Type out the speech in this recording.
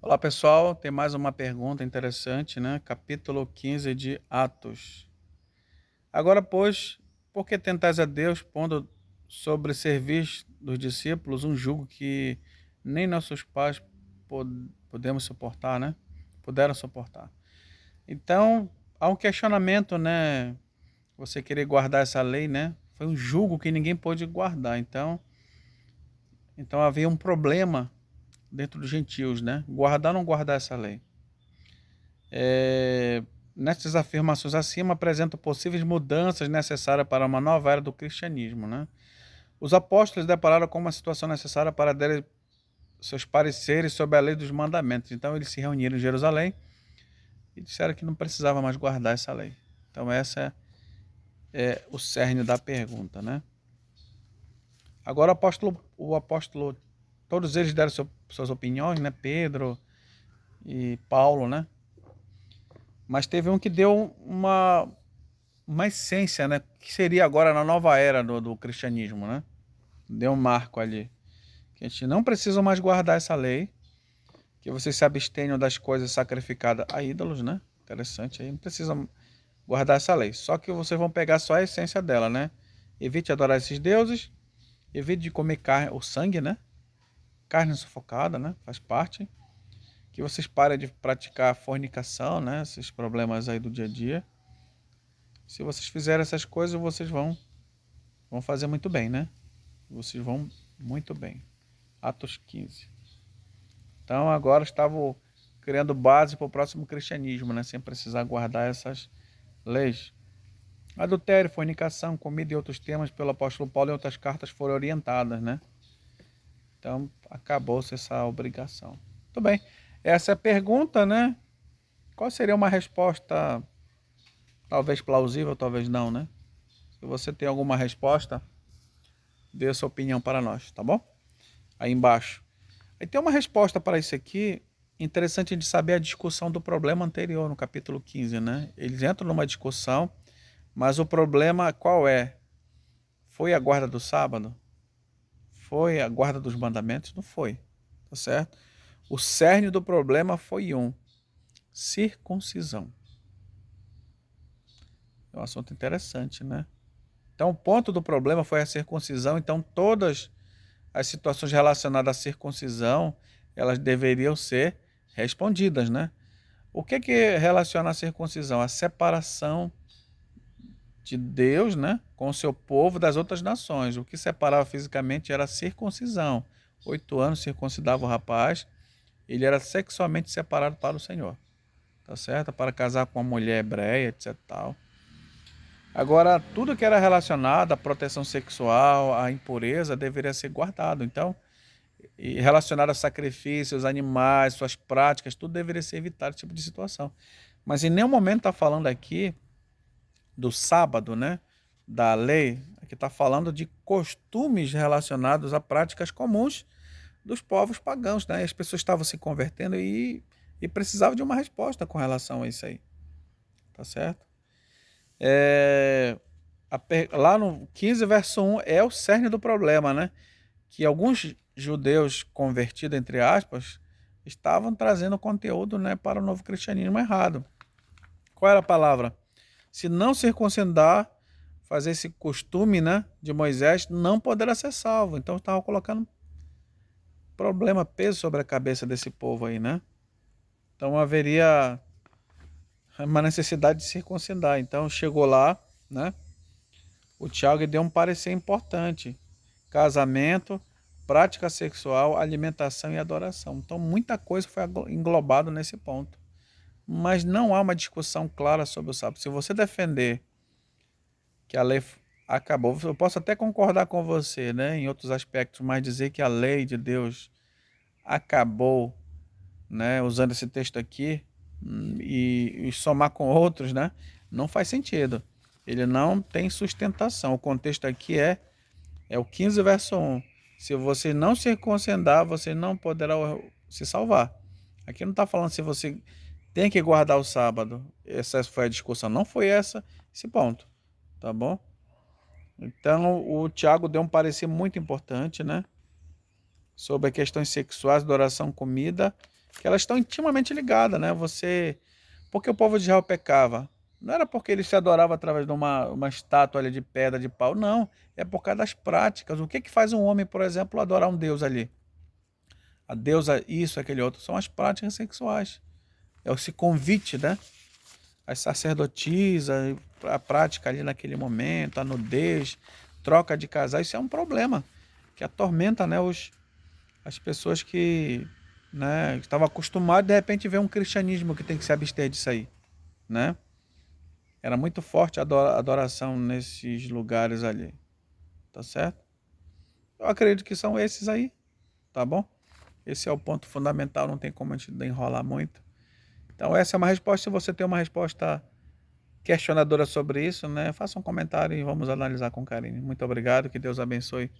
Olá pessoal, tem mais uma pergunta interessante, né? Capítulo 15 de Atos. Agora, pois, por que tentais a Deus, pondo sobre serviço dos discípulos um jugo que nem nossos pais podemos suportar, né? Puderam suportar. Então, há um questionamento, né? Você querer guardar essa lei, né? Foi um jugo que ninguém pôde guardar. Então havia um problema dentro dos gentios, né? Guardar ou não guardar essa lei. Nessas afirmações acima apresentam possíveis mudanças necessárias para uma nova era do cristianismo, né? Os apóstolos depararam com uma situação necessária para dar seus pareceres sobre a lei dos mandamentos. Então eles se reuniram em Jerusalém e disseram que não precisava mais guardar essa lei. Então essa é o cerne da pergunta, né? Agora o apóstolo, todos eles deram suas opiniões, né? Pedro e Paulo, né? Mas teve um que deu uma essência, né? Que seria agora na nova era do cristianismo, né? Deu um marco ali. Que a gente não precisa mais guardar essa lei, que vocês se abstenham das coisas sacrificadas a ídolos, né? Interessante aí, não precisa guardar essa lei. Só que vocês vão pegar só a essência dela, né? Evite adorar esses deuses, evite de comer carne, o sangue, né? Carne sufocada, né? Faz parte. Que vocês parem de praticar fornicação, né? Esses problemas aí do dia a dia. Se vocês fizerem essas coisas, vocês vão fazer muito bem, né? Vocês vão muito bem. Atos 15. Então agora estavam criando base para o próximo cristianismo, né? Sem precisar guardar essas leis. Adultério, fornicação, comida e outros temas pelo apóstolo Paulo em outras cartas foram orientadas, né? Então acabou-se essa obrigação. Muito bem. Essa é a pergunta, né? Qual seria uma resposta talvez plausível, talvez não, né? Se você tem alguma resposta, dê a sua opinião para nós, tá bom? Aí embaixo. Aí tem uma resposta para isso aqui, interessante de saber a discussão do problema anterior, no capítulo 15, né? Eles entram numa discussão, mas o problema qual é? Foi a guarda do sábado? Foi a guarda dos mandamentos? Não foi, tá certo? O cerne do problema foi circuncisão. É um assunto interessante, né? Então o ponto do problema foi a circuncisão, então todas as situações relacionadas à circuncisão, elas deveriam ser respondidas, né? O que relaciona a circuncisão? A separação de Deus, né, com o seu povo das outras nações. O que separava fisicamente era a circuncisão. 8 anos circuncidava o rapaz, ele era sexualmente separado para o Senhor, tá certo? Para casar com uma mulher hebreia, etc. Tal. Agora, tudo que era relacionado à proteção sexual, à impureza, deveria ser guardado. Então, e relacionado a sacrifícios, animais, suas práticas, tudo deveria ser evitado esse tipo de situação. Mas em nenhum momento está falando aqui do sábado, né? Da lei, aqui está falando de costumes relacionados a práticas comuns dos povos pagãos, né? E as pessoas estavam se convertendo e precisavam de uma resposta com relação a isso aí, tá certo? Lá no 15, verso 1, é o cerne do problema, né? Que alguns judeus convertidos, entre aspas, estavam trazendo conteúdo, né, para o novo cristianismo errado. Qual era a palavra? Se não circuncidar, fazer esse costume, né, de Moisés, não poderá ser salvo. Então estava colocando problema, peso sobre a cabeça desse povo aí, né? Então haveria uma necessidade de circuncidar. Então chegou lá, né? O Tiago deu um parecer importante: casamento, prática sexual, alimentação e adoração. Então muita coisa foi englobado nesse ponto. Mas não há uma discussão clara sobre o sábado. Se você defender que a lei acabou, eu posso até concordar com você, né, em outros aspectos, mas dizer que a lei de Deus acabou, né, usando esse texto aqui, e somar com outros, né, não faz sentido. Ele não tem sustentação. O contexto aqui é o 15, verso 1. Se você não se circuncidar, você não poderá se salvar. Aqui não está falando se você tem que guardar o sábado. Essa foi a discussão. Não foi esse ponto. Tá bom? Então, o Tiago deu um parecer muito importante, né? Sobre questões sexuais, adoração, comida que elas estão intimamente ligadas, né? Porque o povo de Israel pecava? Não era porque eles se adoravam através de uma estátua ali de pedra, de pau, não. É por causa das práticas. O que que faz um homem, por exemplo, adorar um Deus ali? A deusa isso, aquele outro, são as práticas sexuais. É esse convite, né? As sacerdotisas, a prática ali naquele momento, a nudez, troca de casais, isso é um problema que atormenta, né, as pessoas que, né, estavam acostumadas de repente ver um cristianismo que tem que se abster disso aí, né? Era muito forte a adoração nesses lugares ali, tá certo? Eu acredito que são esses aí, tá bom? Esse é o ponto fundamental, não tem como a gente enrolar muito. Então essa é uma resposta. Se você tem uma resposta questionadora sobre isso, né, faça um comentário e vamos analisar com carinho. Muito obrigado, que Deus abençoe